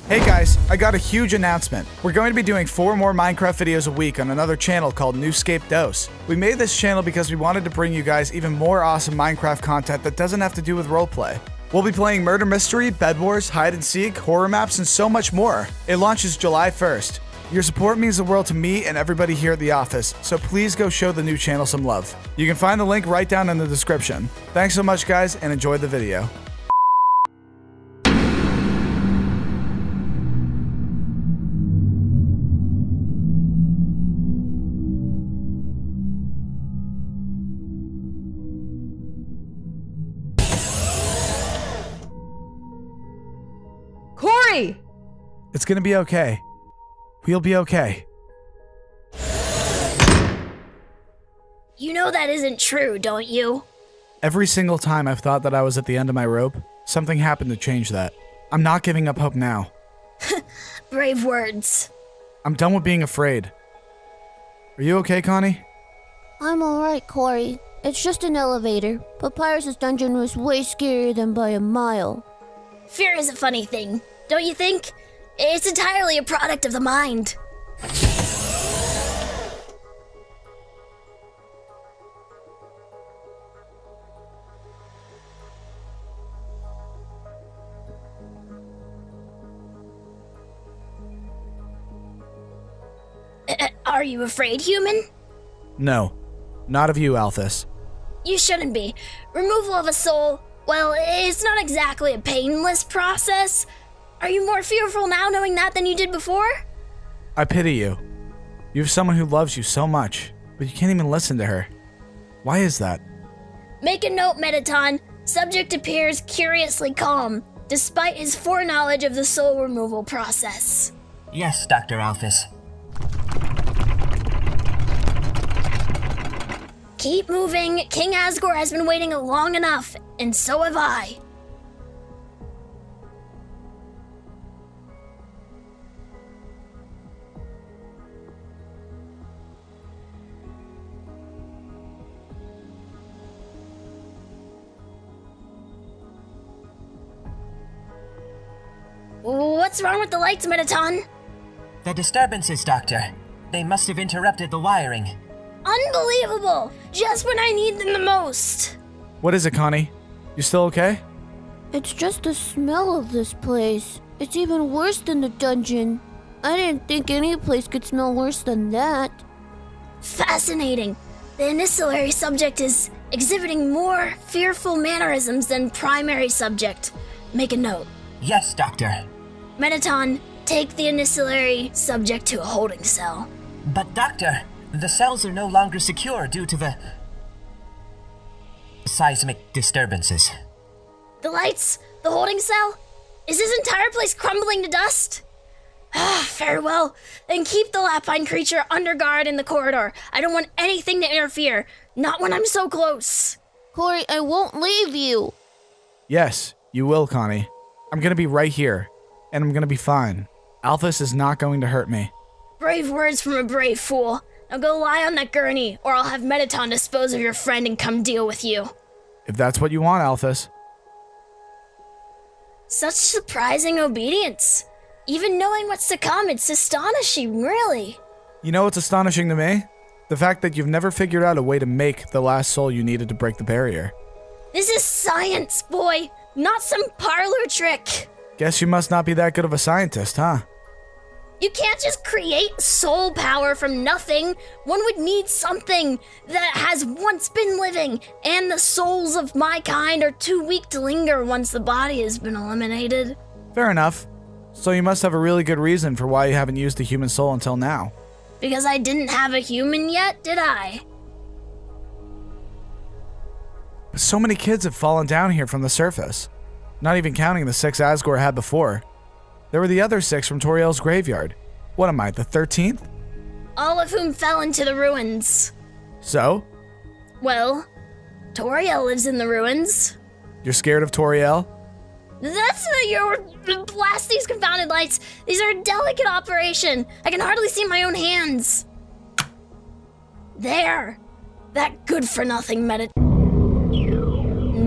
Hey guys, I got a huge announcement. We're going to be doing 4 more Minecraft videos a week on another channel called NewScapePro. We made this channel because we wanted to bring you guys even more awesome Minecraft content that doesn't have to do with roleplay. We'll be playing murder mystery, bed wars, hide and seek, horror maps, and so much more. It launches July 1st. Your support means the world to me and everybody here at the office, so please go show the new channel some love. You can find the link right down in the description. Thanks so much guys, and enjoy the video. Cory! It's gonna be okay. We'll be okay. You know that isn't true, don't you? Every single time I've thought that I was at the end of my rope, something happened to change that. I'm not giving up hope now. Brave words. I'm done with being afraid. Are you okay, Connie? I'm alright, Cory. It's just an elevator. Papyrus' dungeon was way scarier than by a mile. Fear is a funny thing, don't you think? It's entirely a product of the mind. Are you afraid, human? No. Not of you, Alphys. You shouldn't be. Removal of a soul, well, it's not exactly a painless process. Are you more fearful now knowing that than you did before? I pity you. You have someone who loves you so much, but you can't even listen to her. Why is that? Make a note, Mettaton. Subject appears curiously calm, despite his foreknowledge of the soul removal process. Yes, Dr. Alphys. Keep moving. King Asgore has been waiting long enough, and so have I. What's wrong with the lights, Mettaton? The disturbances, Doctor. They must have interrupted the wiring. Unbelievable! Just when I need them the most! What is it, Connie? You still okay? It's just the smell of this place. It's even worse than the dungeon. I didn't think any place could smell worse than that. Fascinating. The initiatory subject is exhibiting more fearful mannerisms than primary subject. Make a note. Yes, Doctor. Mettaton, take the initiatory subject to a holding cell. But, Doctor, the cells are no longer secure due to the seismic disturbances. The lights? The holding cell? Is this entire place crumbling to dust? Very well. Then keep the lapine creature under guard in the corridor. I don't want anything to interfere. Not when I'm so close. Cory, I won't leave you. Yes, you will, Connie. I'm gonna be right here, and I'm gonna be fine. Alphys is not going to hurt me. Brave words from a brave fool. Now go lie on that gurney, or I'll have Mettaton dispose of your friend and come deal with you. If that's what you want, Alphys. Such surprising obedience. Even knowing what's to come, it's astonishing, really. You know what's astonishing to me? The fact that you've never figured out a way to make the last soul you needed to break the barrier. This is science, boy, not some parlor trick. Guess you must not be that good of a scientist, huh? You can't just create soul power from nothing. One would need something that has once been living, and the souls of my kind are too weak to linger once the body has been eliminated. Fair enough. So you must have a really good reason for why you haven't used a human soul until now. Because I didn't have a human yet, did I? But so many kids have fallen down here from the surface. Not even counting the 6 Asgore had before. There were the other 6 from Toriel's graveyard. What am I, the 13th? All of whom fell into the ruins. So? Well, Toriel lives in the ruins. You're scared of Toriel? That's not your... Blast these confounded lights. These are a delicate operation. I can hardly see my own hands. There. That good-for-nothing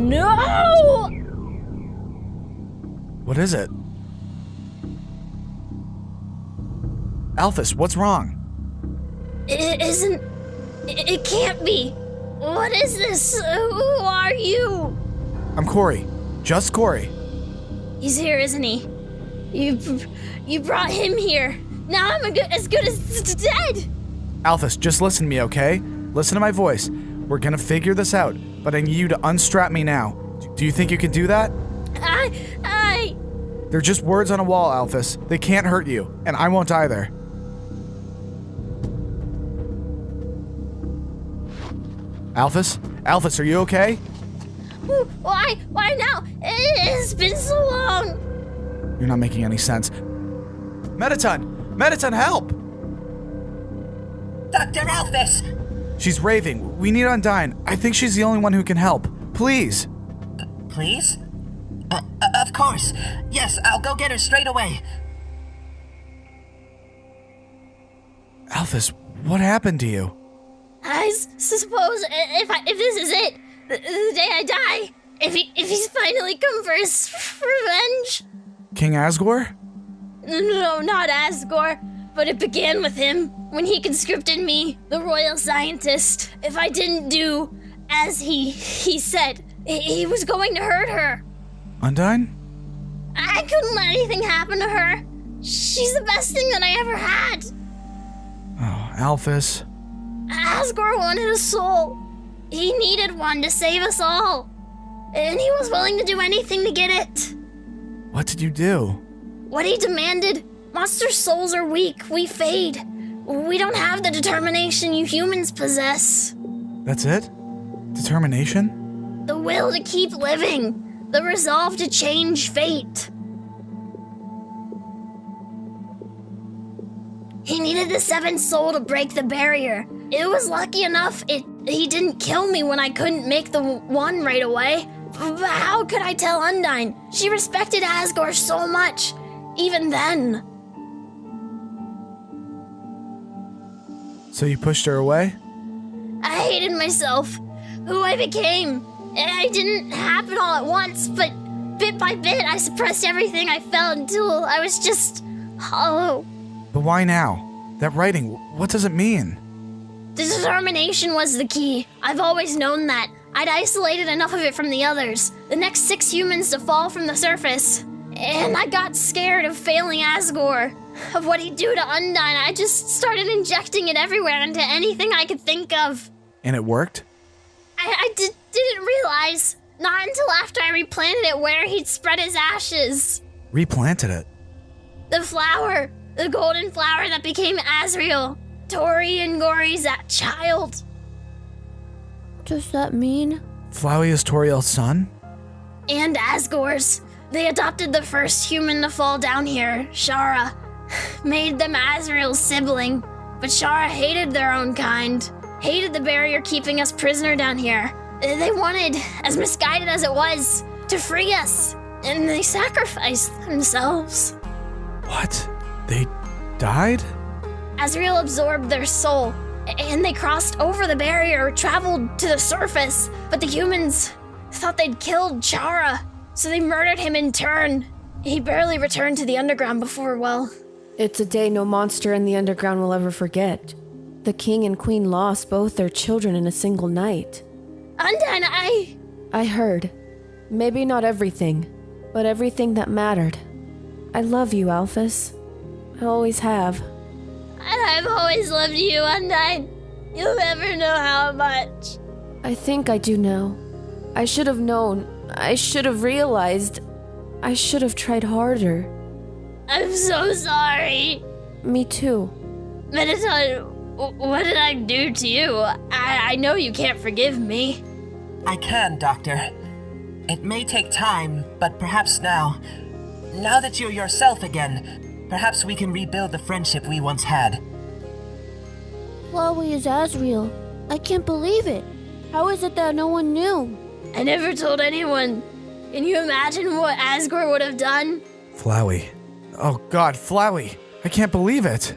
No! What is it? Alphys, what's wrong? It can't be. What is this? Who are you? I'm Cory. Just Cory. He's here, isn't he? You brought him here. Now I'm as good as dead. Alphys, just listen to me, okay? Listen to my voice. We're gonna figure this out, but I need you to unstrap me now. Do you think you can do that? They're just words on a wall, Alphys. They can't hurt you, and I won't either. Alphys? Alphys, are you okay? Why now? It's been so long. You're not making any sense. Mettaton! Mettaton, help! Dr. Alphys! She's raving. We need Undyne. I think she's the only one who can help. Please. Please? Of course. Yes, I'll go get her straight away. Alphys, what happened to you? I suppose if this is it, the day I die, if he's finally come for his revenge. King Asgore? No, not Asgore, but it began with him when he conscripted me, the royal scientist. If I didn't do as he said, he was going to hurt her. Undyne? I couldn't let anything happen to her. She's the best thing that I ever had. Oh, Alphys. Asgore wanted a soul. He needed one to save us all. And he was willing to do anything to get it. What did you do? What he demanded. Monster souls are weak. We fade. We don't have the determination you humans possess. That's it? Determination? The will to keep living. The resolve to change fate. He needed the seventh soul to break the barrier. It was lucky enough he didn't kill me when I couldn't make the one right away. But how could I tell Undyne? She respected Asgore so much, even then. So you pushed her away? I hated myself, who I became. It didn't happen all at once, but bit by bit I suppressed everything I felt until I was just hollow. But why now? That writing, what does it mean? Determination was the key. I've always known that. I'd isolated enough of it from the others, the next 6 humans to fall from the surface. And I got scared of failing Asgore, of what he'd do to Undyne. I just started injecting it everywhere into anything I could think of. And it worked? I didn't realize, not until after I replanted it where he'd spread his ashes. Replanted it? The flower, the golden flower that became Asriel, Toriel and Gory's child. Does that mean? Flowey is Toriel's son? And Asgore's. They adopted the first human to fall down here, Shara. Made them Asriel's sibling. But Shara hated their own kind. Hated the barrier keeping us prisoner down here. They wanted, as misguided as it was, to free us. And they sacrificed themselves. What? They died? Asriel absorbed their soul, and they crossed over the barrier, traveled to the surface, but the humans thought they'd killed Chara, so they murdered him in turn. He barely returned to the underground before, well... It's a day no monster in the underground will ever forget. The king and queen lost both their children in a single night. Undyne, I heard. Maybe not everything, but everything that mattered. I love you, Alphys. I always have. I've always loved you, Undyne. You'll never know how much. I think I do now. I should have known. I should have realized. I should have tried harder. I'm so sorry. Me too. Mettaton, what did I do to you? I know you can't forgive me. I can, Doctor. It may take time, but perhaps now that you're yourself again, perhaps we can rebuild the friendship we once had. Flowey is Asriel. I can't believe it. How is it that no one knew? I never told anyone. Can you imagine what Asgore would have done? Flowey. Oh god, Flowey. I can't believe it.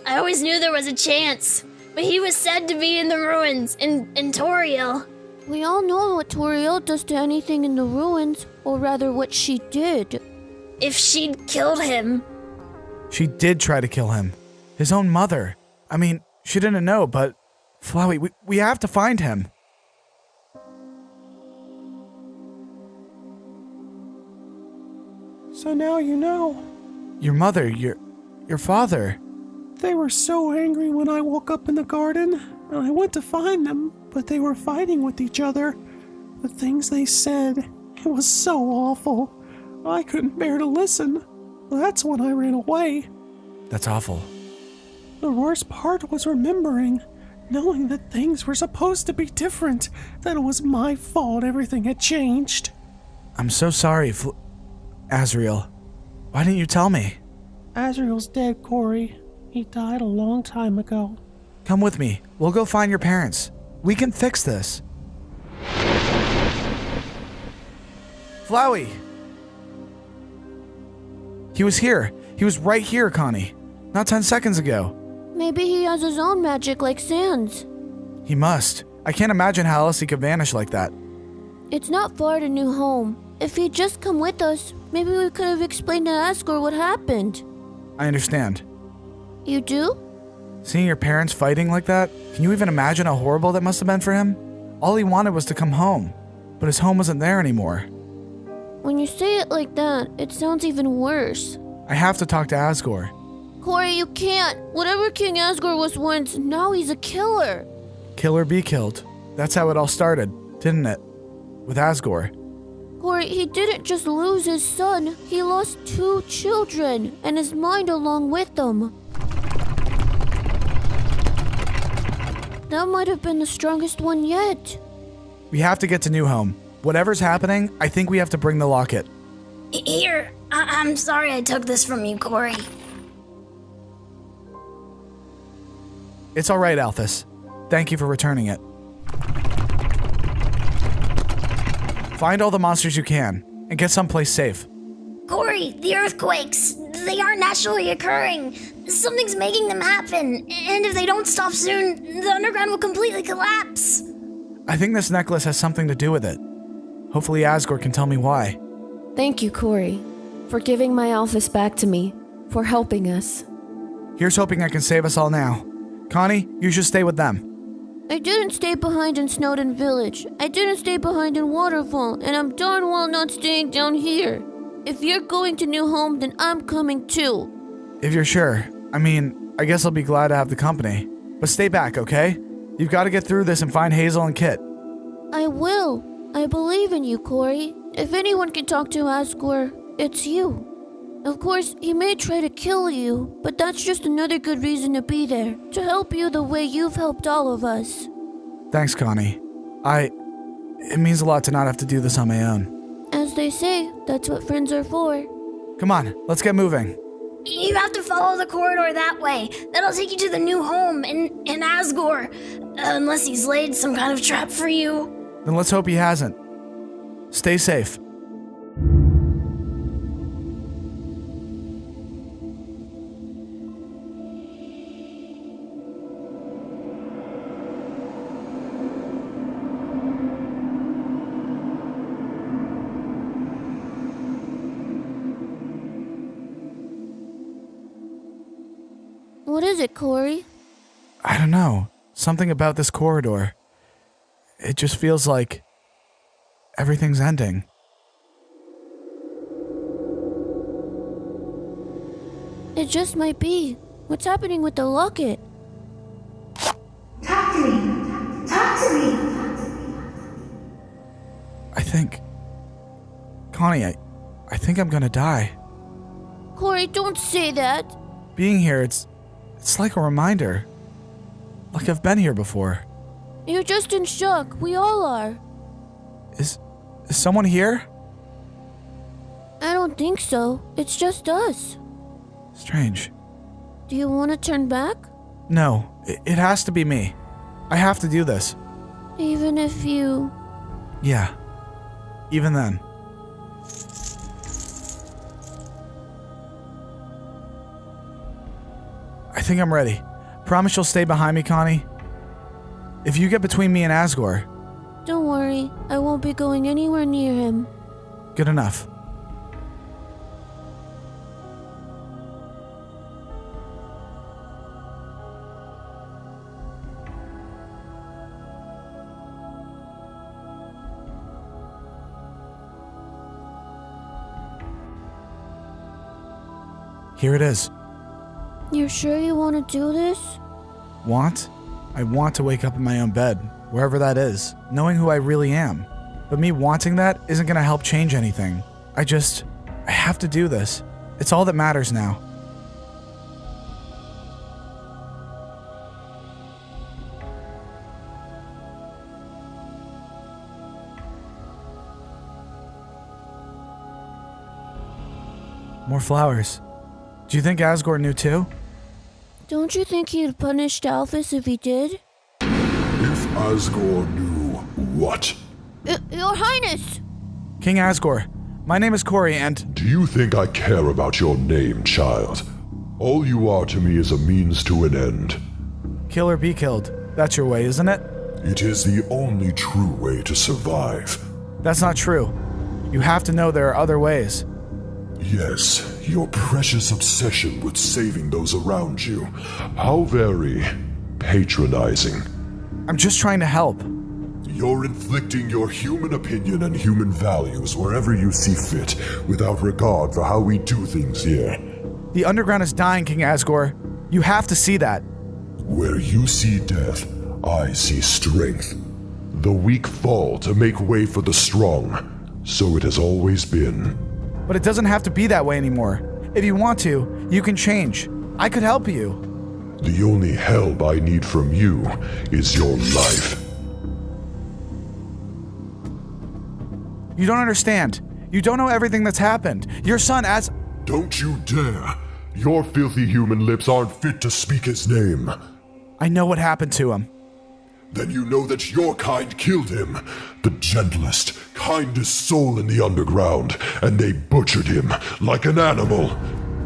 I always knew there was a chance, but he was said to be in the ruins, in Toriel. We all know what Toriel does to anything in the ruins, or rather what she did. If she'd killed him. She did try to kill him. His own mother. I mean, she didn't know, but... Flowey, we have to find him. So now you know. Your mother, your father. They were so angry when I woke up in the garden, and I went to find them, but they were fighting with each other. The things they said, it was so awful. I couldn't bear to listen. That's when I ran away. That's awful. The worst part was remembering, knowing that things were supposed to be different, that it was my fault everything had changed. I'm so sorry, Azrael. Why didn't you tell me? Azrael's dead, Cory. He died a long time ago. Come with me. We'll go find your parents. We can fix this. Flowey! He was here. He was right here, Connie. Not 10 seconds ago. Maybe he has his own magic like Sans. He must. I can't imagine how else he could vanish like that. It's not far to New Home. If he'd just come with us, maybe we could have explained to Asgore what happened. I understand. You do? Seeing your parents fighting like that, can you even imagine how horrible that must have been for him? All he wanted was to come home, but his home wasn't there anymore. When you say it like that, it sounds even worse. I have to talk to Asgore. Cory, you can't. Whatever King Asgore was once, now he's a killer. Kill or be killed. That's how it all started, didn't it? With Asgore. Cory, he didn't just lose his son, he lost 2 children, and his mind along with them. That might have been the strongest one yet. We have to get to New Home. Whatever's happening, I think we have to bring the locket. Here, I'm sorry I took this from you, Cory. It's all right, Alphys. Thank you for returning it. Find all the monsters you can, and get someplace safe. Cory, the earthquakes, they aren't naturally occurring. Something's making them happen, and if they don't stop soon, the underground will completely collapse. I think this necklace has something to do with it. Hopefully Asgore can tell me why. Thank you, Cory, for giving my Alphys back to me, for helping us. Here's hoping I can save us all now. Connie, you should stay with them. I didn't stay behind in Snowdon Village. I didn't stay behind in Waterfall, and I'm darn well not staying down here. If you're going to New Home, then I'm coming too. If you're sure. I mean, I guess I'll be glad to have the company. But stay back, okay? You've got to get through this and find Hazel and Kit. I will. I believe in you, Cory. If anyone can talk to Asgore, it's you. Of course, he may try to kill you, but that's just another good reason to be there, to help you the way you've helped all of us. Thanks, Connie. It means a lot to not have to do this on my own. As they say, that's what friends are for. Come on, let's get moving. You have to follow the corridor that way. That'll take you to the New Home in Asgore. Unless he's laid some kind of trap for you. Then let's hope he hasn't. Stay safe. What is it, Cory? I don't know. Something about this corridor. It just feels like everything's ending. It just might be. What's happening with the locket? Talk to me. Talk to me. I think... Connie, I think I'm gonna die. Cory, don't say that. Being here, it's like a reminder. Like I've been here before. You're just in shock. We all are. Is someone here? I don't think so. It's just us. Strange. Do you want to turn back? No, it has to be me. I have to do this. Even if you... Yeah. Even then. I think I'm ready. Promise you'll stay behind me, Connie? If you get between me and Asgore... Don't worry. I won't be going anywhere near him. Good enough. Here it is. You're sure you want to do this? Want? I want to wake up in my own bed, wherever that is, knowing who I really am. But me wanting that isn't gonna help change anything. I have to do this. It's all that matters now. More flowers. Do you think Asgore knew too? Don't you think he'd punished Alphys if he did? If Asgore knew what? Your Highness! King Asgore, my name is Cory and... Do you think I care about your name, child? All you are to me is a means to an end. Kill or be killed. That's your way, isn't it? It is the only true way to survive. That's not true. You have to know there are other ways. Yes, your precious obsession with saving those around you. How very patronizing. I'm just trying to help. You're inflicting your human opinion and human values wherever you see fit, without regard for how we do things here. The underground is dying, King Asgore. You have to see that. Where you see death, I see strength. The weak fall to make way for the strong. So it has always been. But it doesn't have to be that way anymore. If you want to, you can change. I could help you. The only help I need from you is your life. You don't understand. You don't know everything that's happened. Your son Don't you dare! Your filthy human lips aren't fit to speak his name. I know what happened to him. Then you know that your kind killed him. The gentlest, kindest soul in the underground, and they butchered him like an animal.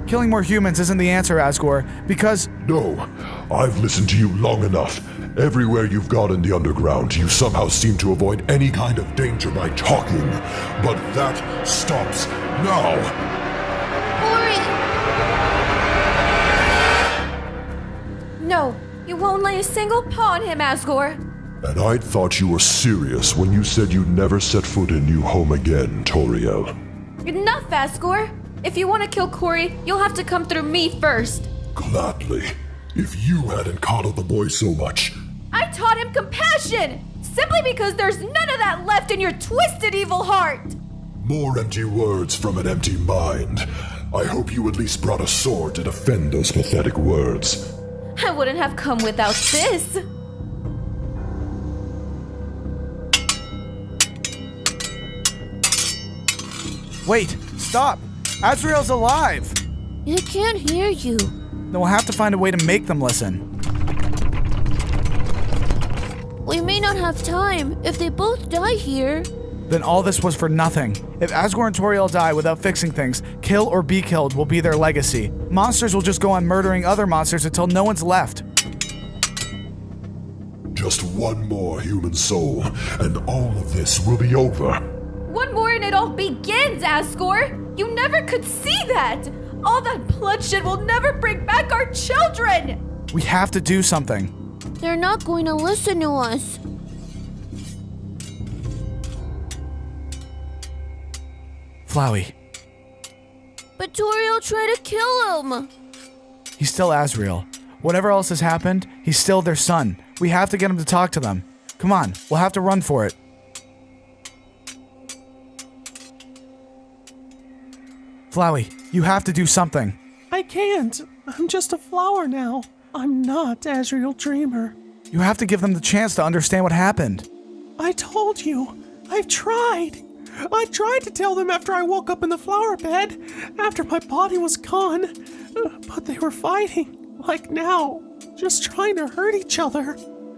Killing more humans isn't the answer, Asgore, because... No, I've listened to you long enough. Everywhere you've gone in the underground, you somehow seem to avoid any kind of danger by talking. But that stops now. Cory! No, you won't lay a single paw on him, Asgore. And I'd thought you were serious when you said you'd never set foot in New Home again, Toriel. Enough, Asgore! If you want to kill Cory, you'll have to come through me first. Gladly. If you hadn't coddled the boy so much. I taught him compassion! Simply because there's none of that left in your twisted evil heart! More empty words from an empty mind. I hope you at least brought a sword to defend those pathetic words. I wouldn't have come without this. Wait, stop! Azrael's alive! They can't hear you. Then we'll have to find a way to make them listen. We may not have time if they both die here. Then all this was for nothing. If Asgore and Toriel die without fixing things, kill or be killed will be their legacy. Monsters will just go on murdering other monsters until no one's left. Just one more human soul, and all of this will be over. One more and it all begins, Asgore! You never could see that! All that bloodshed will never bring back our children! We have to do something. They're not going to listen to us. Flowey. But Toriel tried to kill him. He's still Azrael. Whatever else has happened, he's still their son. We have to get him to talk to them. Come on, we'll have to run for it. Flowey, you have to do something. I can't. I'm just a flower now. I'm not Azrael Dreamer. You have to give them the chance to understand what happened. I told you. I've tried. I tried to tell them after I woke up in the flower bed, after my body was gone. But they were fighting, like now, just trying to hurt each other.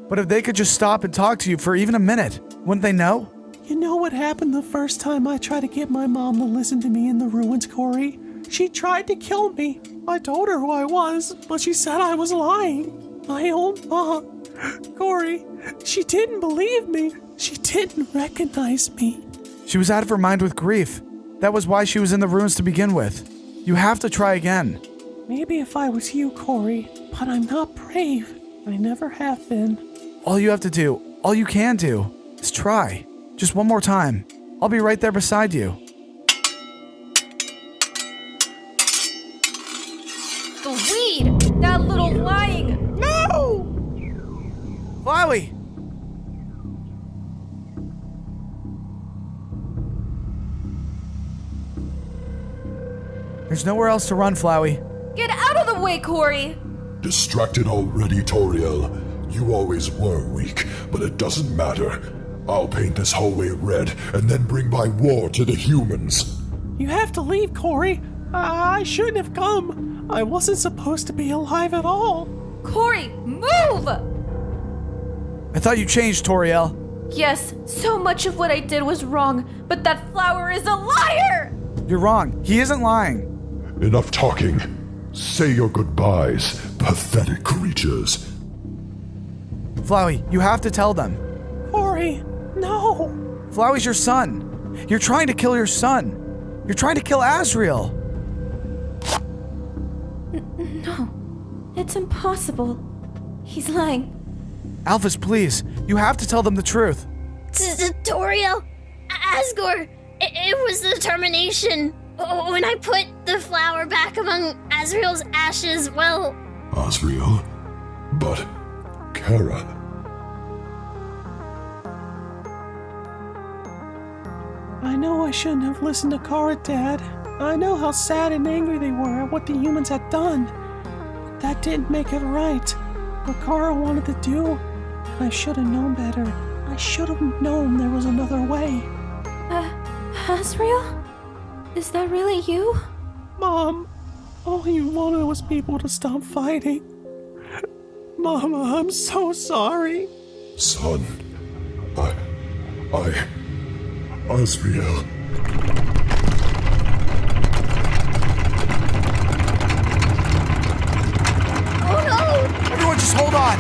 But if they could just stop and talk to you for even a minute, wouldn't they know? You know what happened the first time I tried to get my mom to listen to me in the ruins, Cory? She tried to kill me. I told her who I was, but she said I was lying. My own mom. Cory, she didn't believe me. She didn't recognize me. She was out of her mind with grief. That was why she was in the ruins to begin with. You have to try again. Maybe if I was you, Cory, but I'm not brave. I never have been. All you have to do, all you can do, is try. Just one more time. I'll be right there beside you. The weed! That little lying! No! Flowey! There's nowhere else to run, Flowey. Get out of the way, Cory! Distracted already, Toriel. You always were weak, but it doesn't matter. I'll paint this hallway red and then bring my war to the humans. You have to leave, Cory. I shouldn't have come. I wasn't supposed to be alive at all. Cory, move! I thought you changed, Toriel. Yes, so much of what I did was wrong, but that flower is a liar! You're wrong. He isn't lying. Enough talking. Say your goodbyes, pathetic creatures. Flowey, you have to tell them. Cory, no. Flowey's your son. You're trying to kill your son. You're trying to kill Asriel. No, it's impossible. He's lying. Alphys, please. You have to tell them the truth. Toriel, Asgore, it was the determination. When I put the flower back among Asriel's ashes, well... Asriel? But... Kara... I know I shouldn't have listened to Kara, Dad. I know how sad and angry they were at what the humans had done. That didn't make it right. What Kara wanted to do, I should have known better. I should have known there was another way. Asriel? Is that really you? Mom, all you wanted was people to stop fighting. Mama, I'm so sorry. Son... Asriel... Oh no! Everyone just hold on.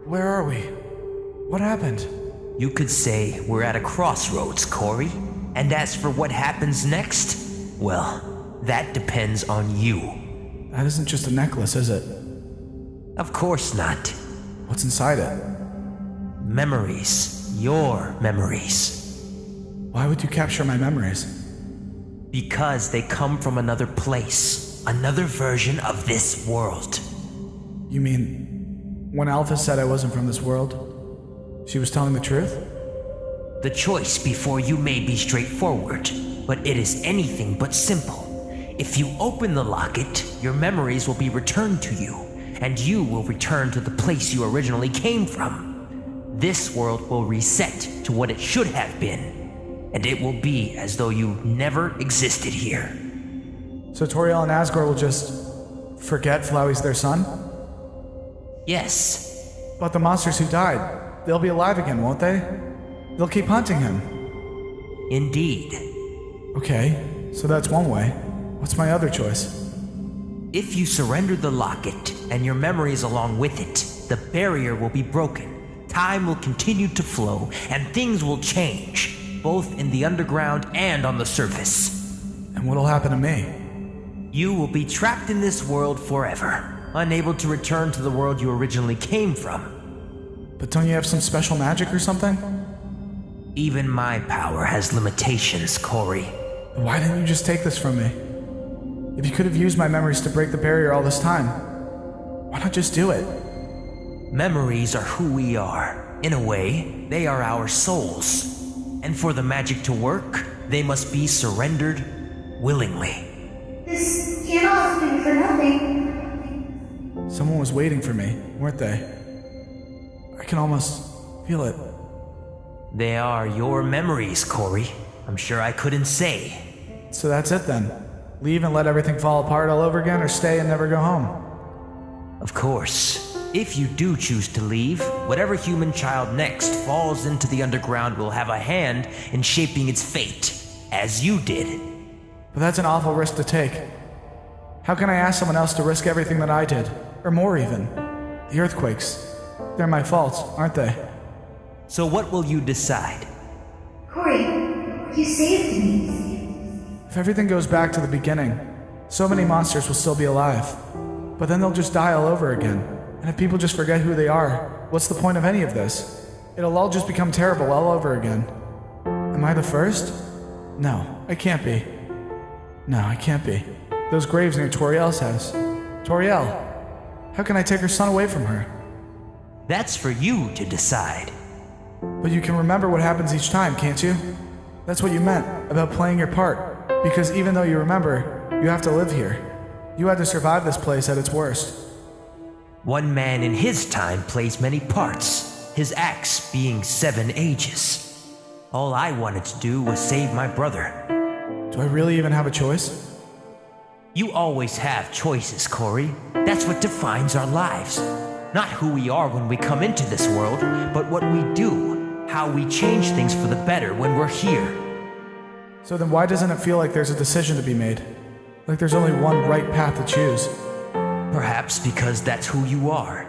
Where are we? What happened? You could say we're at a crossroads, Cory. And as for what happens next, well, that depends on you. That isn't just a necklace, is it? Of course not. What's inside it? Memories. Your memories. Why would you capture my memories? Because they come from another place. Another version of this world. You mean, when Alphys said I wasn't from this world, she was telling the truth? The choice before you may be straightforward, but it is anything but simple. If you open the locket, your memories will be returned to you, and you will return to the place you originally came from. This world will reset to what it should have been, and it will be as though you never existed here. So Toriel and Asgore will just forget Flowey's their son? Yes. But the monsters who died, they'll be alive again, won't they? They'll keep hunting him. Indeed. Okay, so that's one way. What's my other choice? If you surrender the locket, and your memories along with it, the barrier will be broken. Time will continue to flow, and things will change, both in the underground and on the surface. And what'll happen to me? You will be trapped in this world forever, unable to return to the world you originally came from. But don't you have some special magic or something? Even my power has limitations, Cory. Why didn't you just take this from me? If you could have used my memories to break the barrier all this time, why not just do it? Memories are who we are. In a way, they are our souls. And for the magic to work, they must be surrendered willingly. This can't all have been for nothing. Someone was waiting for me, weren't they? I can almost feel it. They are your memories, Cory. I'm sure I couldn't say. So that's it then. Leave and let everything fall apart all over again, or stay and never go home? Of course. If you do choose to leave, whatever human child next falls into the underground will have a hand in shaping its fate, as you did. But that's an awful risk to take. How can I ask someone else to risk everything that I did? Or more even. The earthquakes. They're my fault, aren't they? So what will you decide? Cory, you saved me. If everything goes back to the beginning, so many monsters will still be alive. But then they'll just die all over again. And if people just forget who they are, what's the point of any of this? It'll all just become terrible all over again. Am I the first? No, I can't be. No, I can't be. Those graves near Toriel's house. Toriel! How can I take her son away from her? That's for you to decide. But you can remember what happens each time, can't you? That's what you meant about playing your part. Because even though you remember, you have to live here. You had to survive this place at its worst. One man in his time plays many parts, his acts being 7 ages. All I wanted to do was save my brother. Do I really even have a choice? You always have choices, Cory. That's what defines our lives. Not who we are when we come into this world, but what we do, how we change things for the better when we're here. So then why doesn't it feel like there's a decision to be made? Like there's only one right path to choose? Perhaps because that's who you are,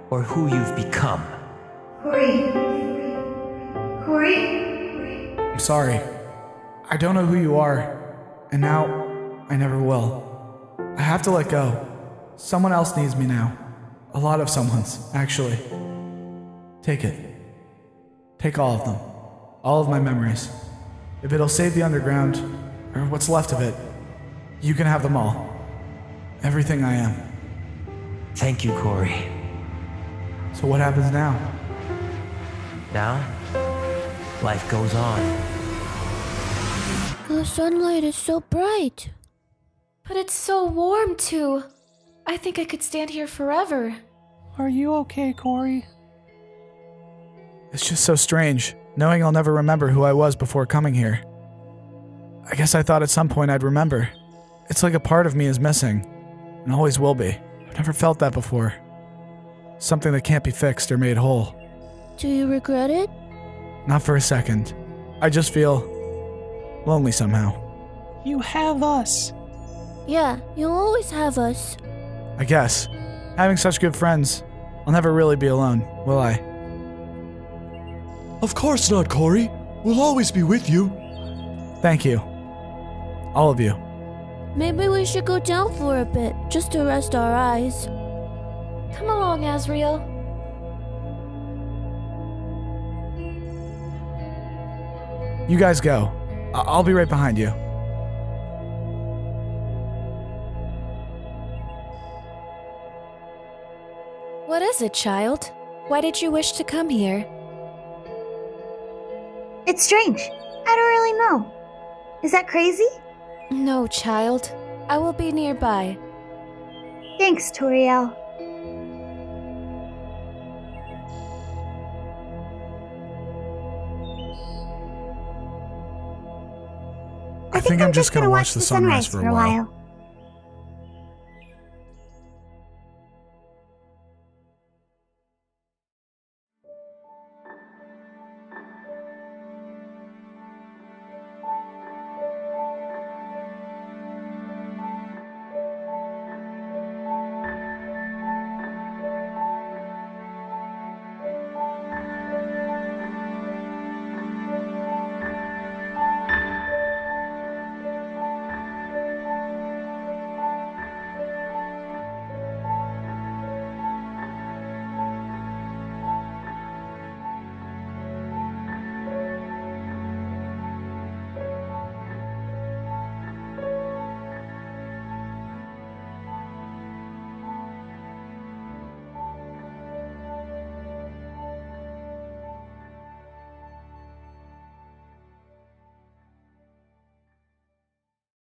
or who you've become. Cory. Cory? I'm sorry. I don't know who you are, and now I never will. I have to let go. Someone else needs me now. A lot of someone's, actually. Take it. Take all of them. All of my memories. If it'll save the underground, or what's left of it, you can have them all. Everything I am. Thank you, Cory. So what happens now? Now, life goes on. The sunlight is so bright. But it's so warm, too. I think I could stand here forever. Are you okay, Cory? It's just so strange, knowing I'll never remember who I was before coming here. I guess I thought at some point I'd remember. It's like a part of me is missing, and always will be. I've never felt that before. Something that can't be fixed or made whole. Do you regret it? Not for a second. I just feel lonely somehow. You have us. Yeah, you'll always have us. I guess. Having such good friends, I'll never really be alone, will I? Of course not, Cory. We'll always be with you. Thank you. All of you. Maybe we should go down for a bit, just to rest our eyes. Come along, Asriel. You guys go. I'll be right behind you. What is it, child? Why did you wish to come here? It's strange. I don't really know. Is that crazy? No, child. I will be nearby. Thanks, Toriel. I think I'm just gonna watch the sunrise for a while.